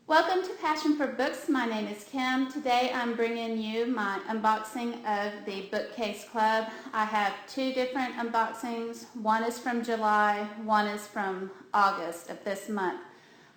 Welcome to Passion for Books. My name is Kim. Today I'm bringing you my unboxing of the Bookcase Club. I have two different unboxings. One is from July, one is from August of this month.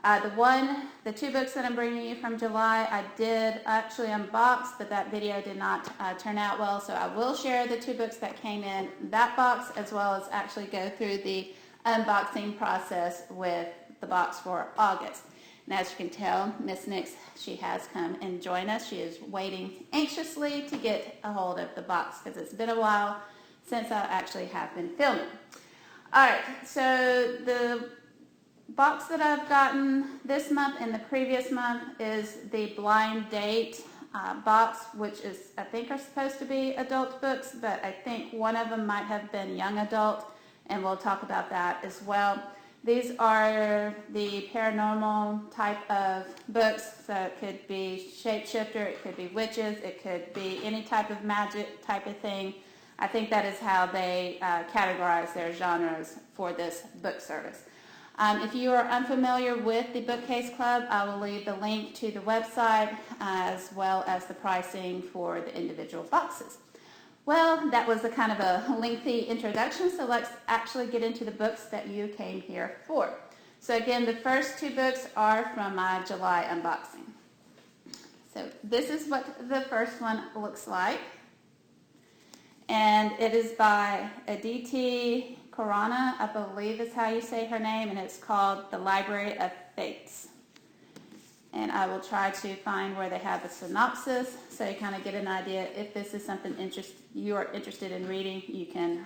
The two books that I'm bringing you from July, I did actually unbox, but that video did not turn out well, so I will share the two books that came in that box, as well as actually go through the unboxing process with the box for August. And as you can tell, Miss Nix, she has come and joined us. She is waiting anxiously to get a hold of the box because it's been a while since I actually have been filming. All right, so the box that I've gotten this month and the previous month is the Blind Date box, which is, I think, are supposed to be adult books, but I think one of them might have been young adult, and we'll talk about that as well. These are the paranormal type of books, so it could be shapeshifter, it could be witches, it could be any type of magic type of thing. I think that is how they categorize their genres for this book service. If you are unfamiliar with the Bookcase Club, I will leave the link to the website as well as the pricing for the individual boxes. Well, that was a kind of a lengthy introduction, so let's actually get into the books that you came here for. So again, the first two books are from my July unboxing. So this is what the first one looks like. And it is by Aditi Khorana, I believe is how you say her name, and it's called The Library of Fates. And I will try to find where they have a synopsis so you kind of get an idea. If this is something you are interested in reading, you can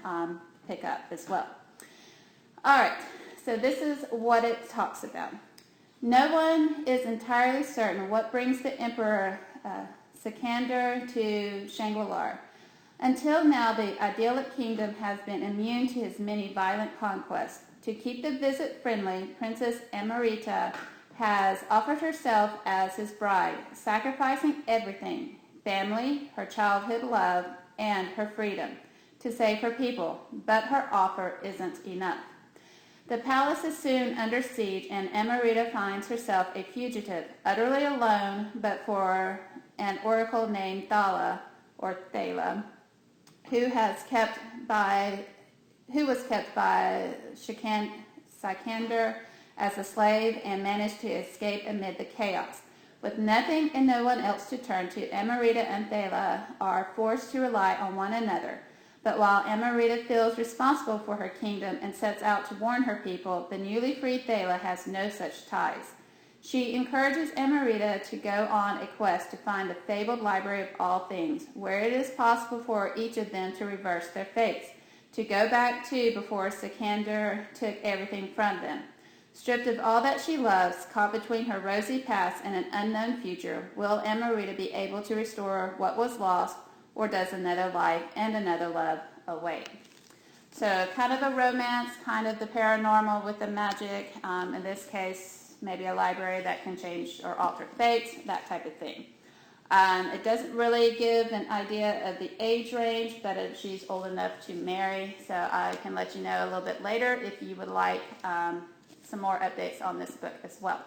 pick up as well. All right, so this is what it talks about. No one is entirely certain what brings the Emperor Sikander to Shangri-La. Until now, the idyllic kingdom has been immune to his many violent conquests. To keep the visit friendly, Princess Amrita has offered herself as his bride, sacrificing everything, family, her childhood love, and her freedom, to save her people, but her offer isn't enough. The palace is soon under siege, and Amrita finds herself a fugitive, utterly alone, but for an oracle named Thala, or Thala, who was kept by Sikander as a slave and managed to escape amid the chaos. With nothing and no one else to turn to, Amrita and Thala are forced to rely on one another. But while Amrita feels responsible for her kingdom and sets out to warn her people, the newly freed Thala has no such ties. She encourages Amrita to go on a quest to find the fabled library of all things, where it is possible for each of them to reverse their fates, to go back to before Sikander took everything from them. Stripped of all that she loves, caught between her rosy past and an unknown future, will Amrita be able to restore what was lost, or does another life and another love await? So kind of a romance, kind of the paranormal with the magic, in this case, maybe a library that can change or alter fates, that type of thing. It doesn't really give an idea of the age range, but she's old enough to marry, so I can let you know a little bit later if you would like some more updates on this book as well.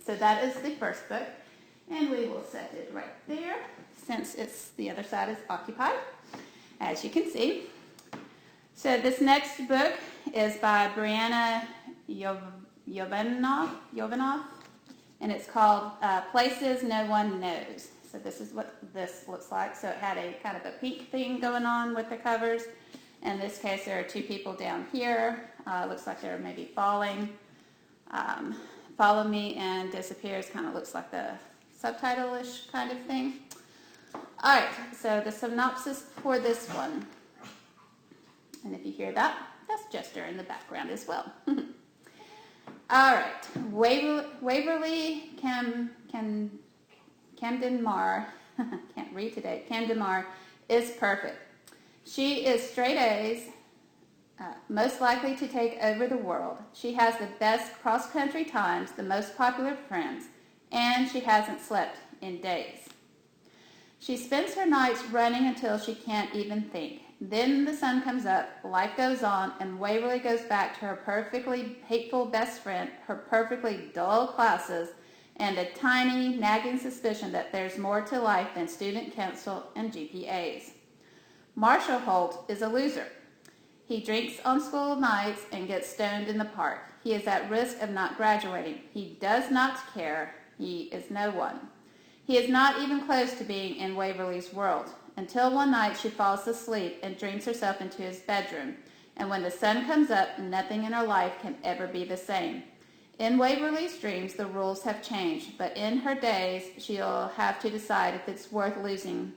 So that is the first book, and we will set it right there since the other side is occupied, as you can see. So this next book is by Brianna Jovanoff, and it's called Places No One Knows. So this is what this looks like. So it had a kind of a pink thing going on with the covers. In this case, there are two people down here. Looks like they're maybe falling. Follow me and disappears. Kind of looks like the subtitle-ish kind of thing. All right, so the synopsis for this one. And if you hear that, that's Jester in the background as well. All right, Waverly Camden Mar, can't read today, Camden Mar is perfect. She is straight A's, most likely to take over the world. She has the best cross-country times, the most popular friends, and she hasn't slept in days. She spends her nights running until she can't even think. Then the sun comes up, life goes on, and Waverly goes back to her perfectly hateful best friend, her perfectly dull classes, and a tiny, nagging suspicion that there's more to life than student council and GPAs. Marshall Holt is a loser. He drinks on school nights and gets stoned in the park. He is at risk of not graduating. He does not care. He is no one. He is not even close to being in Waverly's world, until one night she falls asleep and dreams herself into his bedroom. And when the sun comes up, nothing in her life can ever be the same. In Waverly's dreams, the rules have changed, but in her days, she'll have to decide if it's worth losing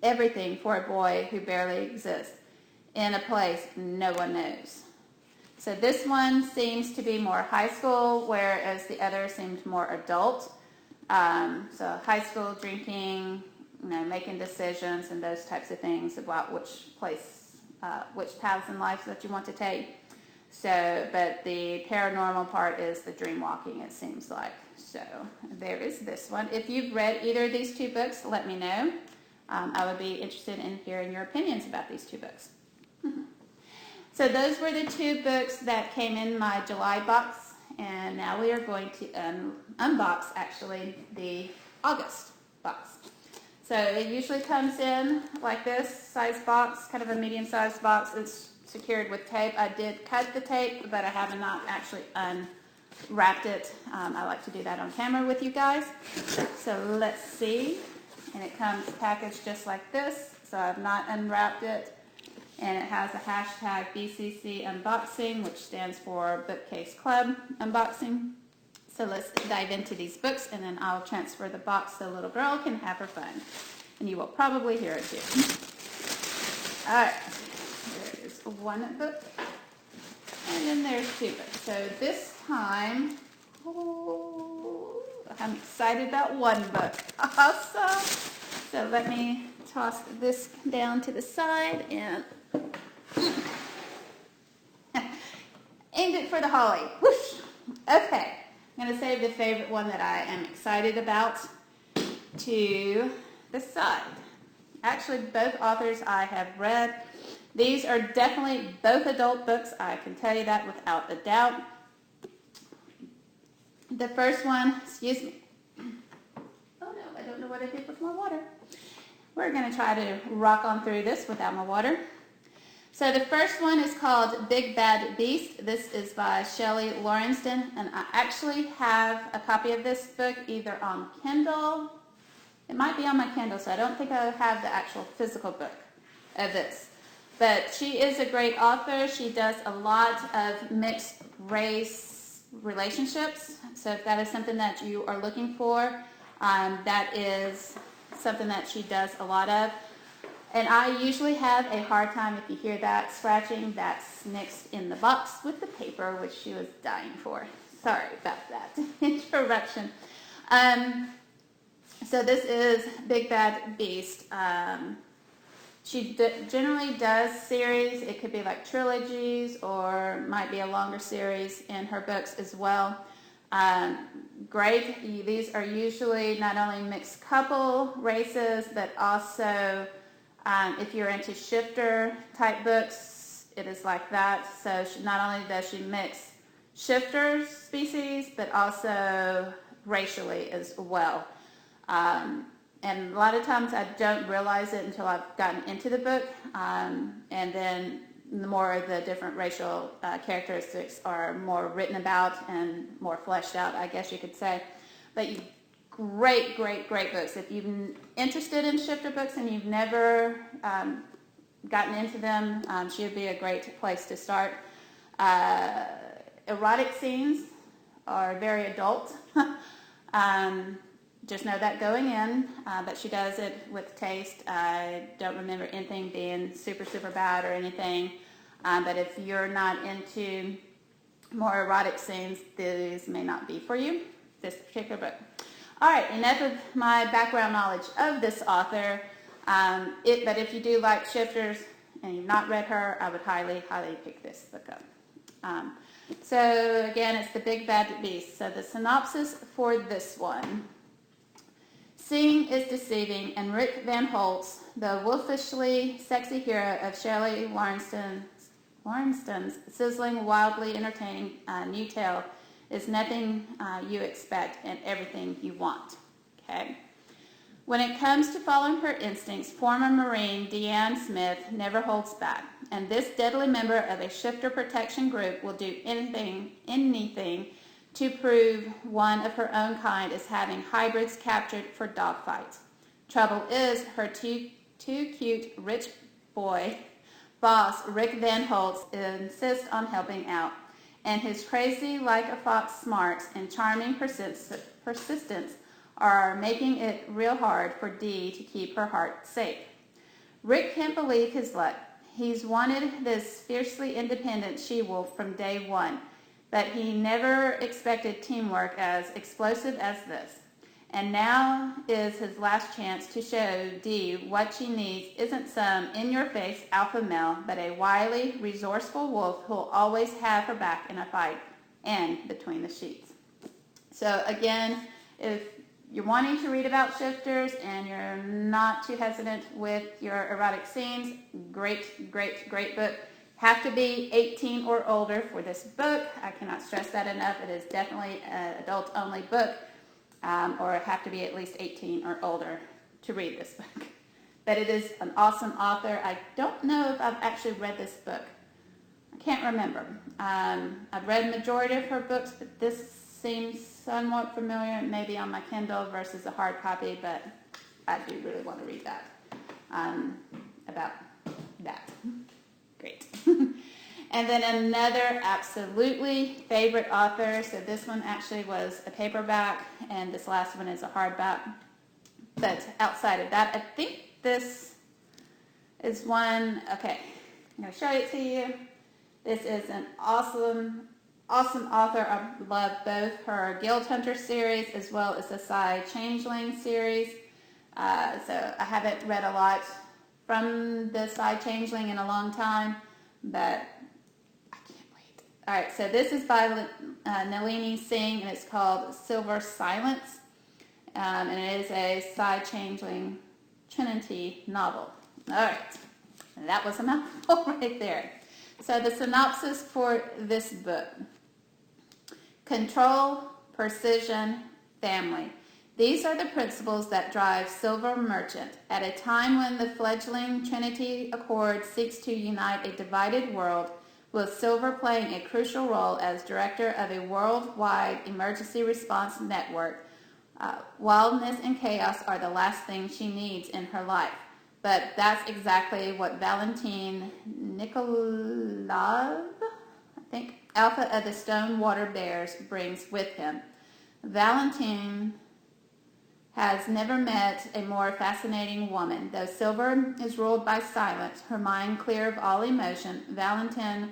everything for a boy who barely exists in a place no one knows. So this one seems to be more high school, whereas the other seemed more adult. So high school drinking, making decisions and those types of things about which paths in life that you want to take. So, but the paranormal part is the dream walking, it seems like. So there is this one. If you've read either of these two books, let me know. I would be interested in hearing your opinions about these two books. So those were the two books that came in my July box, and now we are going to unbox, actually, the August box. So it usually comes in like this size box, kind of a medium-sized box. It's secured with tape. I did cut the tape, but I have not actually unwrapped it. I like to do that on camera with you guys. So let's see. And it comes packaged just like this. So I've not unwrapped it. And it has a hashtag BCC Unboxing, which stands for Bookcase.club Unboxing. So let's dive into these books, and then I'll transfer the box so little girl can have her fun. And you will probably hear it too. All right. There is one book, and then there's two books. So this time, I'm excited about one book. Awesome. So let me toss this down to the side and aimed it for the holly. Whoosh. Okay. I'm going to save the favorite one that I am excited about to the side. Actually, both authors I have read. These are definitely both adult books. I can tell you that without a doubt. The first one, excuse me. Oh no, I don't know what I did with my water. We're going to try to rock on through this without my water. So the first one is called Big Bad Beast. This is by Shelley Lawrenston, and I actually have a copy of this book either on Kindle. It might be on my Kindle, so I don't think I have the actual physical book of this. But she is a great author. She does a lot of mixed race relationships. So if that is something that you are looking for, that is something that she does a lot of. And I usually have a hard time, if you hear that scratching, that's mixed in the box with the paper, which she was dying for. Sorry about that interruption. So this is Big Bad Beast. She generally does series. It could be like trilogies or might be a longer series in her books as well. Great. These are usually not only mixed couple races, but also if you're into shifter type books, it is like that. So not only does she mix shifters species, but also racially as well. And a lot of times I don't realize it until I've gotten into the book. And then the more of the different racial characteristics are more written about and more fleshed out, I guess you could say. But great, great, great books. If you're interested in shifter books and you've never gotten into them, she would be a great place to start. Erotic scenes are very adult. Just know that going in, but she does it with taste. I don't remember anything being super, super bad or anything. But if you're not into more erotic scenes, these may not be for you, this particular book. All right, enough of my background knowledge of this author. But if you do like shifters and you've not read her, I would highly, highly pick this book up. So again, it's The Big Bad Beast. So the synopsis for this one. Seeing is deceiving, and Rick Van Holtz, the wolfishly sexy hero of Shelley Lawrenston's sizzling, wildly entertaining new tale, is nothing you expect and everything you want. Okay. When it comes to following her instincts, former Marine Deanne Smith never holds back, and this deadly member of a shifter protection group will do anything to prove one of her own kind is having hybrids captured for dogfights. Trouble is, her too cute rich boy boss Rick Van Holtz insists on helping out, and his crazy like a fox smarts and charming persistence are making it real hard for Dee to keep her heart safe. Rick can't believe his luck. He's wanted this fiercely independent she-wolf from day one, but he never expected teamwork as explosive as this. And now is his last chance to show Dee what she needs isn't some in-your-face alpha male, but a wily, resourceful wolf who'll always have her back in a fight and between the sheets. So again, if you're wanting to read about shifters and you're not too hesitant with your erotic scenes, great book. Have to be 18 or older for this book. I cannot stress that enough. It is definitely an adult-only book, or have to be at least 18 or older to read this book. But it is an awesome author. I don't know if I've actually read this book. I can't remember. I've read the majority of her books, but this seems somewhat familiar, maybe on my Kindle versus a hard copy, but I do really want to read that, about that. Great. And then another absolutely favorite author. So this one actually was a paperback, and this last one is a hardback. But outside of that, I think this is one, okay, I'm going to show it to you. This is an awesome author. I love both her Guild Hunter series as well as the Psy Changeling series. So I haven't read a lot from the Psy Changeling in a long time, but I can't wait. All right, so this is by Nalini Singh, and it's called Silver Silence, and it is a Psy Changeling Trinity novel. All right, that was a mouthful right there. So the synopsis for this book: control, precision, family. These are the principles that drive Silver Merchant. At a time when the fledgling Trinity Accord seeks to unite a divided world, with Silver playing a crucial role as director of a worldwide emergency response network. Wildness and chaos are the last thing she needs in her life. But that's exactly what Valentin Nikolov, I think, Alpha of the Stonewater Bears, brings with him. Valentin has never met a more fascinating woman. Though Silver is ruled by silence, her mind clear of all emotion, Valentin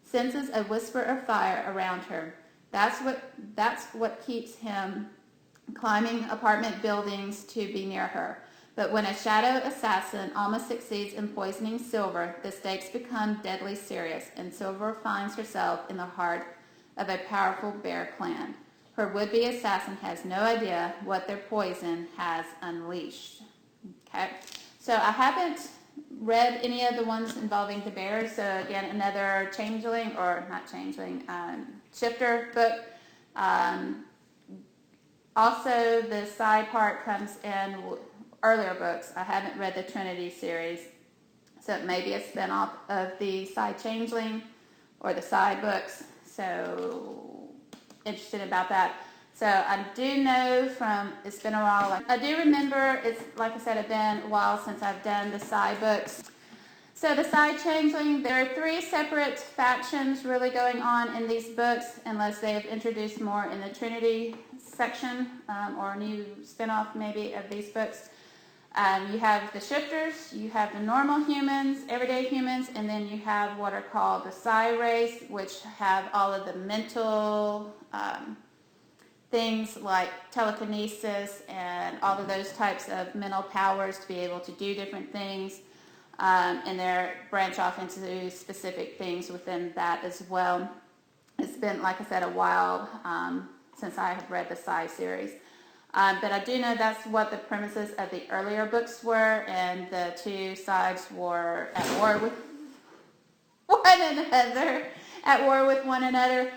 senses a whisper of fire around her. That's what keeps him climbing apartment buildings to be near her. But when a shadow assassin almost succeeds in poisoning Silver, the stakes become deadly serious, and Silver finds herself in the heart of a powerful bear clan. Her would-be assassin has no idea what their poison has unleashed. Okay, so I haven't read any of the ones involving the bears. So again, another changeling, or not changeling, shifter book. Also, the side part comes in earlier books. I haven't read the Trinity series, so it may be a spinoff of the side changeling or the side books. So interested about that. So I do know from, it's been a while, I do remember, it's like I said, it's been a while since I've done the side books. So the side changeling, there are 3 separate factions really going on in these books, unless they have introduced more in the Trinity section, or a new spinoff maybe of these books. You have the shifters, you have the normal humans, everyday humans, and then you have what are called the Psi race, which have all of the mental things like telekinesis and all of those types of mental powers to be able to do different things, and they branch off into specific things within that as well. It's been, like I said, a while since I have read the Psi series. But I do know that's what the premises of the earlier books were, and the 2 sides were at war with one another.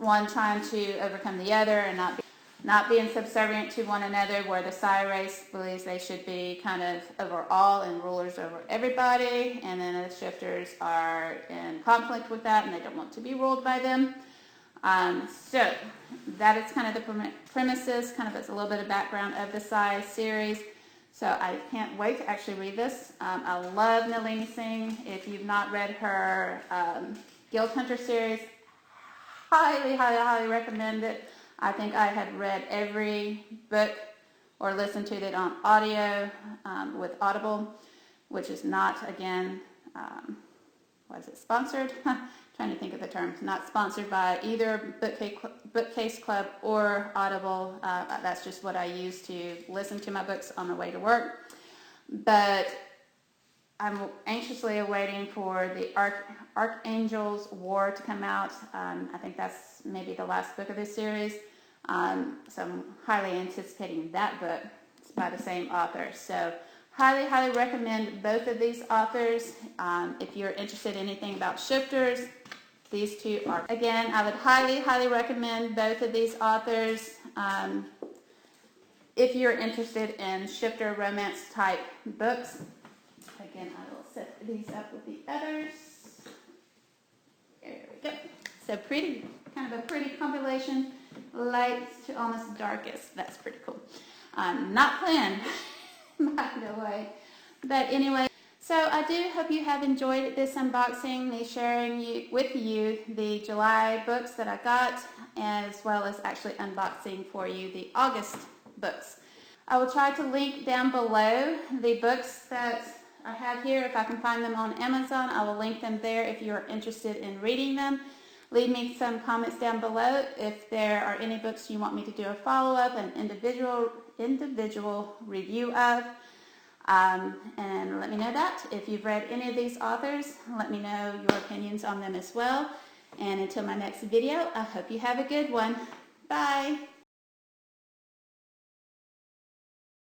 one trying to overcome the other and not being subservient to one another, where the Psi race believes they should be kind of over all and rulers over everybody, and then the shifters are in conflict with that and they don't want to be ruled by them. So that is kind of the premises, kind of as a little bit of background of the Psi series. So I can't wait to actually read this. I love Nalini Singh. If you've not read her Guild Hunter series, highly, highly, highly recommend it. I think I had read every book or listened to it on audio with Audible, which is not, again, was it sponsored? Trying to think of the terms. Not sponsored by either Bookcase Club or Audible. That's just what I use to listen to my books on the way to work. But I'm anxiously awaiting for the Archangel's War to come out. I think that's maybe the last book of this series. So I'm highly anticipating that book. It's by the same author. So highly, highly recommend both of these authors. If you're interested in anything about shifters, these two are. Again, I would highly, highly recommend both of these authors. If you're interested in shifter romance type books. Again, I will set these up with the others. There we go. So pretty, kind of a pretty compilation, lights to almost darkest. That's pretty cool. Not planned, by the way. But anyway, so I do hope you have enjoyed this unboxing, me sharing with you the July books that I got, as well as actually unboxing for you the August books. I will try to link down below the books that I have here. If I can find them on Amazon, I will link them there if you're interested in reading them. Leave me some comments down below if there are any books you want me to do a follow-up, an individual review of. And let me know that. If you've read any of these authors, let me know your opinions on them as well. And until my next video, I hope you have a good one. Bye.